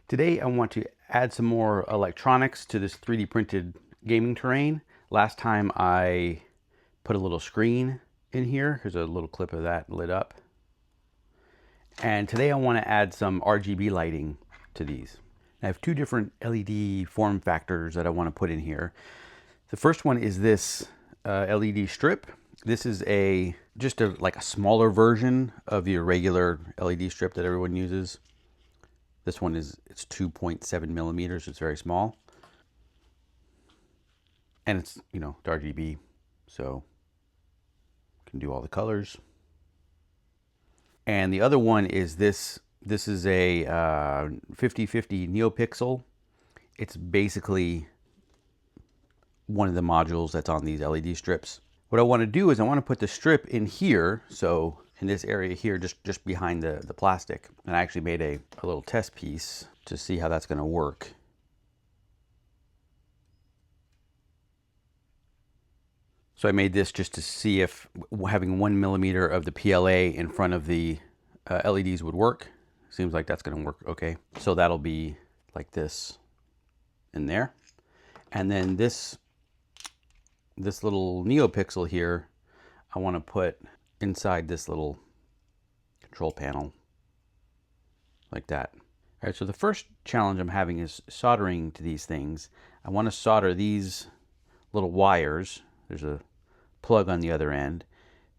Today I want to add some more electronics to this 3D printed gaming terrain. Last time I put a little screen in here. Here's a little clip of that lit up. And today I want to add some RGB lighting to these. I have two different LED form factors that I want to put in here. The first one is this LED strip. This is just like a smaller version of your regular LED strip that everyone uses. This one it's 2.7 millimeters. It's very small, and it's it's RGB, so can do all the colors. And the other one is this. This is a 50/50 Neopixel. It's basically one of the modules that's on these LED strips. What I want to do is I want to put the strip in here, so in this area here, just behind the plastic. And I actually made a little test piece to see how that's going to work. So I made this just to see if having 1 millimeter of the PLA in front of the LEDs would work. Seems like that's going to work okay. So that'll be like this in there. And then this little Neopixel here, I want to put inside this little control panel like that. All right, so the first challenge I'm having is soldering to these things. I want to solder these little wires. There's a plug on the other end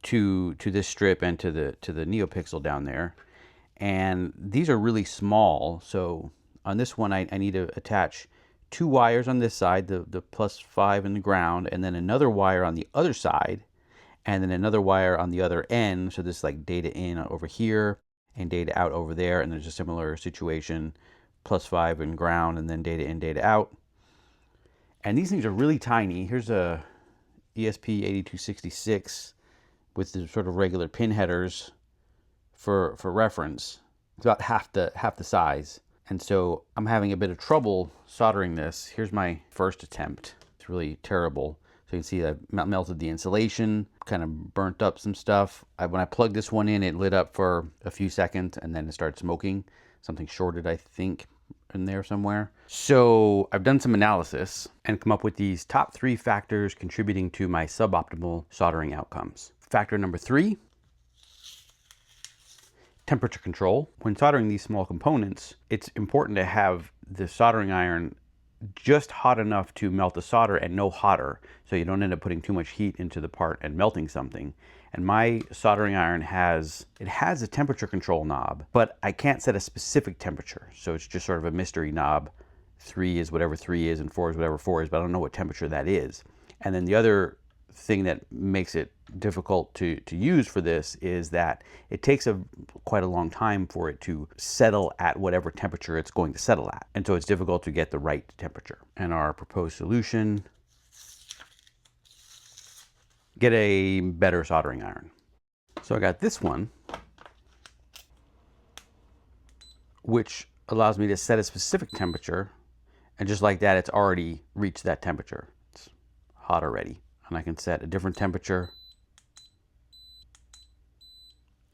to this strip and to the Neopixel down there. And these are really small, so on this one I need to attach 2 wires on this side, the +5 in the ground, and then another wire on the other side, and then another wire on the other end. So this is like data in over here and data out over there, and there's a similar situation, +5 in ground and then data in, data out. And these things are really tiny. Here's a ESP8266 with the sort of regular pin headers for reference. It's about half the size. And so I'm having a bit of trouble soldering this. Here's my first attempt. It's really terrible. So you can see I melted the insulation, kind of burnt up some stuff. When I plugged this one in, it lit up for a few seconds and then it started smoking. Something shorted, I think, in there somewhere. So I've done some analysis and come up with these top 3 factors contributing to my suboptimal soldering outcomes. Factor number 3, temperature control. When soldering these small components, it's important to have the soldering iron just hot enough to melt the solder and no hotter, so you don't end up putting too much heat into the part and melting something. And my soldering iron has a temperature control knob, but I can't set a specific temperature, so it's just sort of a mystery knob. 3 is whatever 3 is and 4 is whatever 4 is, but I don't know what temperature that is. And then the other thing that makes it difficult to use for this is that it takes quite a long time for it to settle at whatever temperature it's going to settle at. And so it's difficult to get the right temperature. And our proposed solution, get a better soldering iron. So I got this one, which allows me to set a specific temperature, and just like that, it's already reached that temperature. It's hot already. And I can set a different temperature,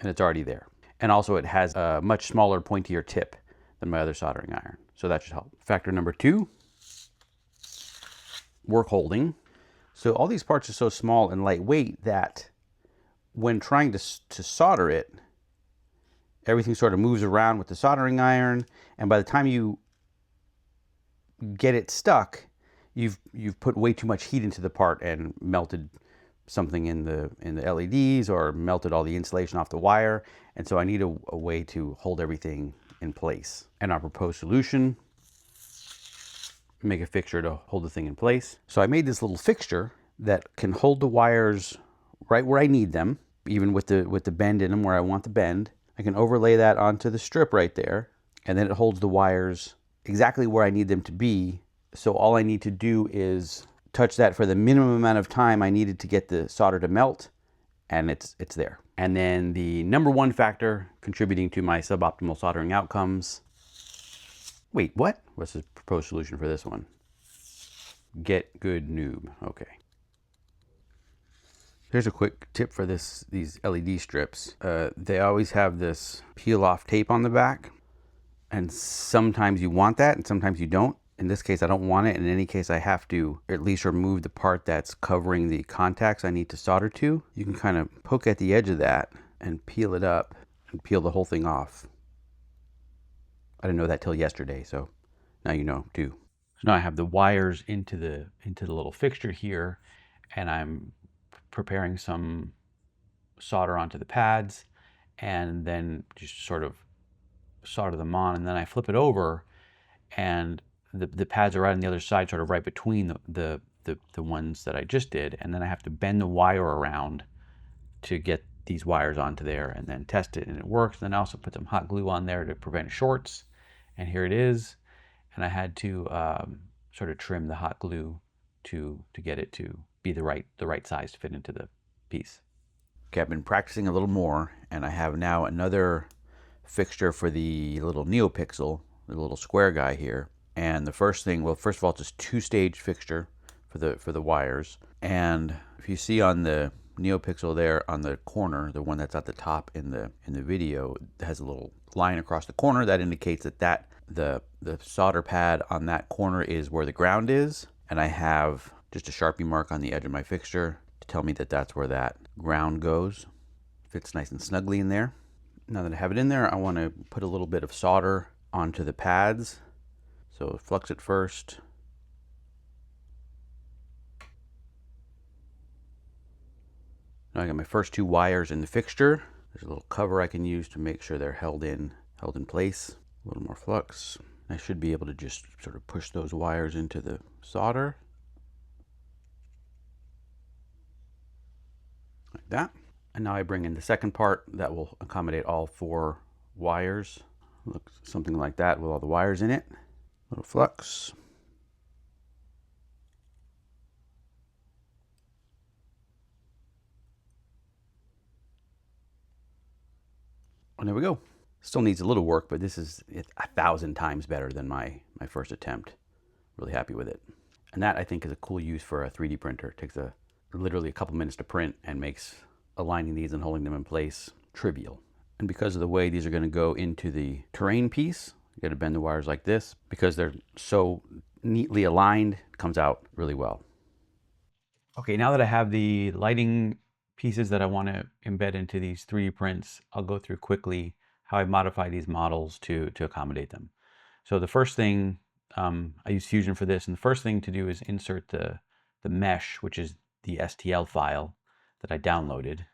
and it's already there. And also it has a much smaller, pointier tip than my other soldering iron, so that should help. Factor number 2, work holding. So all these parts are so small and lightweight that when trying to solder it, everything sort of moves around with the soldering iron, and by the time you get it stuck, you've put way too much heat into the part and melted something in the LEDs or melted all the insulation off the wire. And so I need a way to hold everything in place. And our proposed solution, make a fixture to hold the thing in place. So I made this little fixture that can hold the wires right where I need them, even with the bend in them where I want the bend. I can overlay that onto the strip right there, and then it holds the wires exactly where I need them to be. So all I need to do is touch that for the minimum amount of time I needed to get the solder to melt, and it's there. And then the number 1 factor contributing to my suboptimal soldering outcomes. Wait, what? What's the proposed solution for this one? Get good noob. Okay. Here's a quick tip for these LED strips. They always have this peel off tape on the back. And sometimes you want that and sometimes you don't. In this case, I don't want it. In any case, I have to at least remove the part that's covering the contacts I need to solder to. You can kind of poke at the edge of that and peel it up and peel the whole thing off. I didn't know that till yesterday, so now you know too. So now I have the wires into the little fixture here, and I'm preparing some solder onto the pads, and then just sort of solder them on, and then I flip it over, and the pads are right on the other side, sort of right between the ones that I just did, and then I have to bend the wire around to get these wires onto there, and then test it, and it works. And then I also put some hot glue on there to prevent shorts, and here it is. And I had to sort of trim the hot glue to get it to be the right size to fit into the piece. Okay, I've been practicing a little more, and I have now another fixture for the little Neopixel, the little square guy here. And the first thing, well, first of all, it's a two-stage fixture for the wires. And if you see on the Neopixel there on the corner, the one that's at the top in the video, it has a little line across the corner that indicates that the solder pad on that corner is where the ground is. And I have just a Sharpie mark on the edge of my fixture to tell me that that's where that ground goes. Fits nice and snugly in there. Now that I have it in there, I want to put a little bit of solder onto the pads. So flux it first. Now I got my first two wires in the fixture. There's a little cover I can use to make sure they're held in place. A little more flux. I should be able to just sort of push those wires into the solder. Like that. And now I bring in the second part that will accommodate all four wires. Looks something like that with all the wires in it. A little flux. And there we go. Still needs a little work, but this is 1,000 times better than my first attempt. Really happy with it. And that, I think, is a cool use for a 3D printer. It takes literally a couple minutes to print and makes aligning these and holding them in place trivial. And because of the way these are going to go into the terrain piece, you got to bend the wires like this. Because they're so neatly aligned, it comes out really well. Okay, now that I have the lighting pieces that I want to embed into these 3D prints, I'll go through quickly how I modify these models to accommodate them. So the first thing, I use Fusion for this, and the first thing to do is insert the mesh, which is the STL file that I downloaded.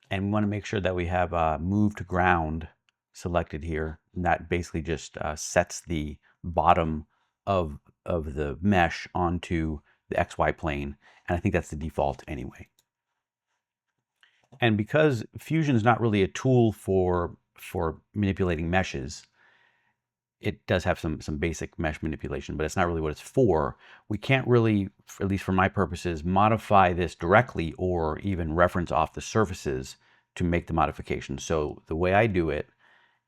And we want to make sure that we have move to ground selected here. And that basically just sets the bottom of the mesh onto the XY plane. And I think that's the default anyway. And because Fusion is not really a tool for manipulating meshes, it does have some basic mesh manipulation, but it's not really what it's for. We can't really, at least for my purposes, modify this directly or even reference off the surfaces to make the modification. So the way I do it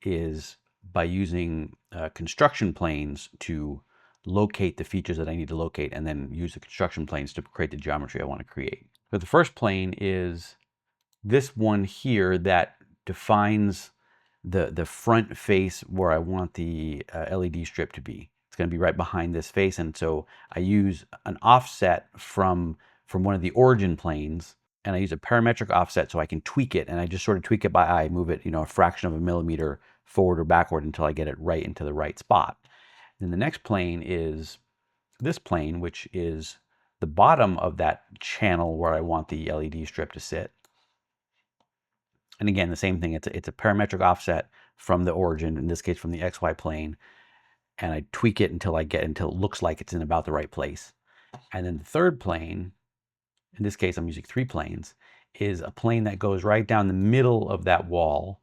is by using construction planes to locate the features that I need to locate, and then use the construction planes to create the geometry I want to create. So the first plane is this one here that defines the front face where I want the LED strip to be. It's going to be right behind this face, and so I use an offset from one of the origin planes, and I use a parametric offset so I can tweak it, and I just sort of tweak it by eye, move it, a fraction of a millimeter forward or backward until I get it right into the right spot. Then the next plane is this plane, which is the bottom of that channel where I want the LED strip to sit. And again, the same thing, it's a parametric offset from the origin, in this case from the XY plane, and I tweak it until it looks like it's in about the right place. And then the third plane, in this case I'm using 3 planes, is a plane that goes right down the middle of that wall,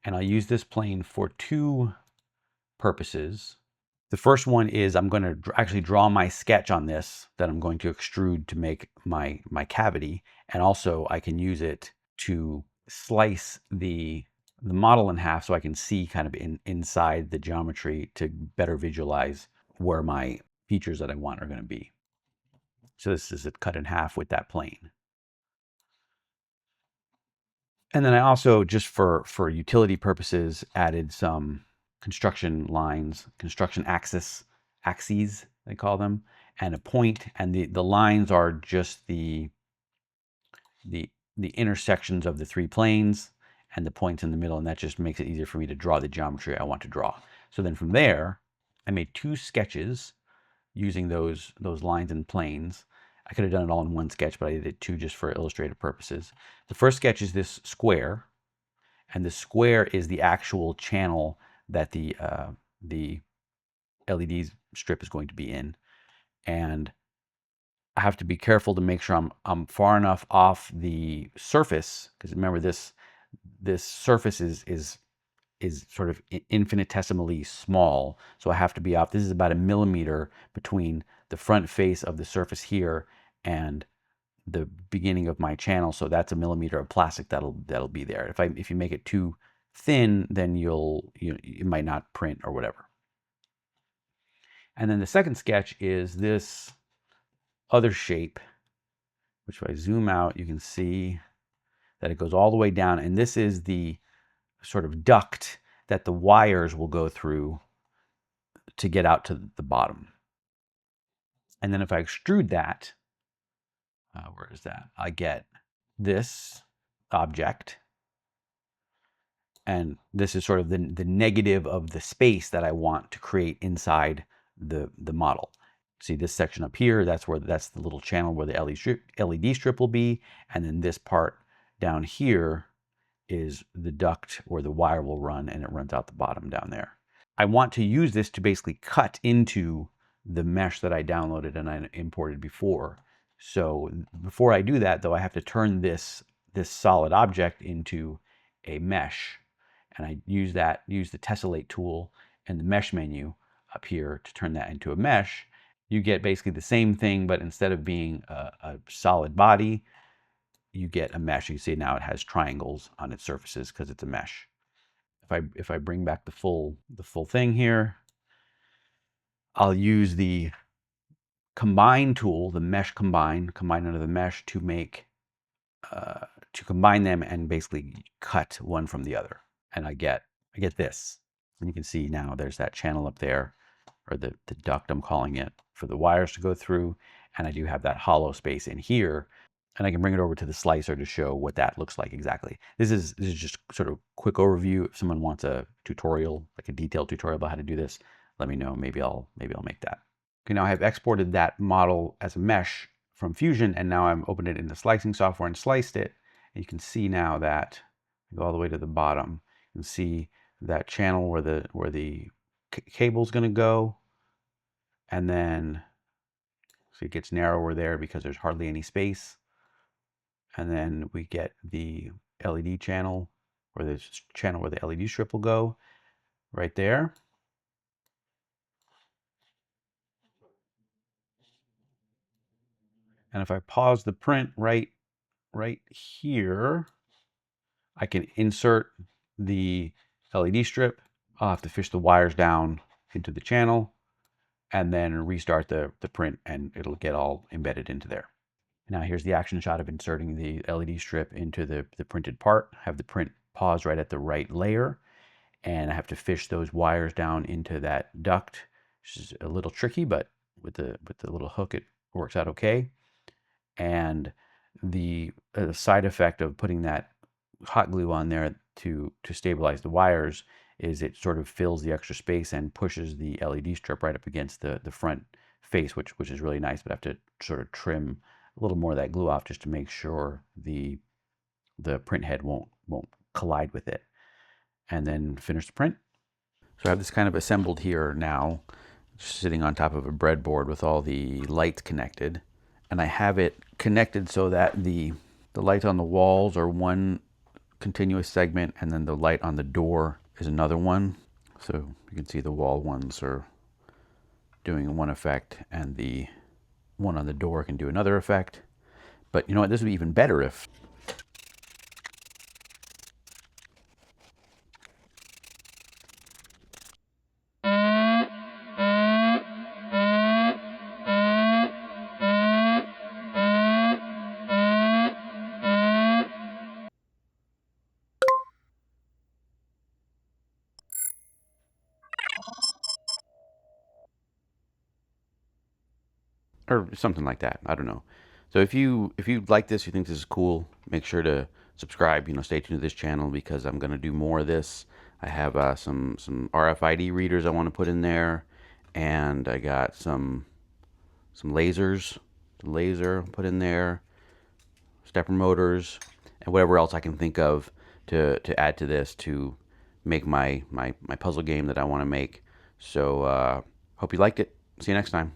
and I'll use this plane for 2 purposes. The first one is I'm going to actually draw my sketch on this that I'm going to extrude to make my cavity, and also I can use it to slice the model in half so I can see kind of inside the geometry to better visualize where my features that I want are going to be. So this is it cut in half with that plane. And then I also, just for utility purposes, added some construction lines, construction axes, they call them, and a point. And the lines are just the intersections of the three planes and the points in the middle, and that just makes it easier for me to draw the geometry I want to draw. So then from there, I made 2 sketches using those lines and planes. I could have done it all in one sketch, but I did 2 just for illustrative purposes. The first sketch is this square, and the square is the actual channel that the LED strip is going to be in. And I have to be careful to make sure I'm far enough off the surface, because remember this surface is sort of infinitesimally small. So I have to be off. This is about 1 millimeter between the front face of the surface here and the beginning of my channel. So that's 1 millimeter of plastic that'll be there. If you make it too thin, then it might not print or whatever. And then the second sketch is this other shape, which if I zoom out, you can see that it goes all the way down. And this is the sort of duct that the wires will go through to get out to the bottom. And then if I extrude that, where is that? I get this object. And this is sort of the negative of the space that I want to create inside the model. See this section up here, that's the little channel where the LED strip will be. And then this part down here is the duct where the wire will run, and it runs out the bottom down there. I want to use this to basically cut into the mesh that I downloaded and I imported before. So before I do that, though, I have to turn this solid object into a mesh. And I use the tessellate tool and the mesh menu up here to turn that into a mesh. You get basically the same thing, but instead of being a solid body, you get a mesh. You see now it has triangles on its surfaces because it's a mesh. If I bring back the full thing here, I'll use the combine tool, the mesh combine under the mesh, to make to combine them and basically cut one from the other. And I get this. And you can see now there's that channel up there, or the duct I'm calling it, for the wires to go through. And I do have that hollow space in here. And I can bring it over to the slicer to show what that looks like exactly. This is just sort of quick overview. If someone wants a tutorial, like a detailed tutorial about how to do this, let me know. Maybe I'll make that. Okay, now I have exported that model as a mesh from Fusion, and now I'm opened it in the slicing software and sliced it. And you can see now that I go all the way to the bottom. You can see that channel where the cable's going to go, and then so it gets narrower there because there's hardly any space. And then we get the LED channel, or the channel where the LED strip will go, right there. And if I pause the print right here, I can insert the LED strip. I'll have to fish the wires down into the channel and then restart the print, and it'll get all embedded into there. Now here's the action shot of inserting the LED strip into the printed part. I have the print pause right at the right layer, and I have to fish those wires down into that duct, which is a little tricky, but with the little hook it works out okay. And the side effect of putting that hot glue on there to stabilize the wires is it sort of fills the extra space and pushes the LED strip right up against the front face, which is really nice, but I have to sort of trim a little more of that glue off just to make sure the print head won't collide with it. And then finish the print. So I have this kind of assembled here now, just sitting on top of a breadboard with all the lights connected. And I have it connected so that the lights on the walls are one continuous segment, and then the light on the door is another one. So you can see the wall ones are doing one effect, and the one on the door can do another effect. But you know what, this would be even better if or something like that. I don't know. So if you like this, you think this is cool, make sure to subscribe. You know, stay tuned to this channel because I'm gonna do more of this. I have some RFID readers I want to put in there, and I got some lasers, laser put in there, stepper motors, and whatever else I can think of to add to this to make my puzzle game that I want to make. So hope you liked it. See you next time.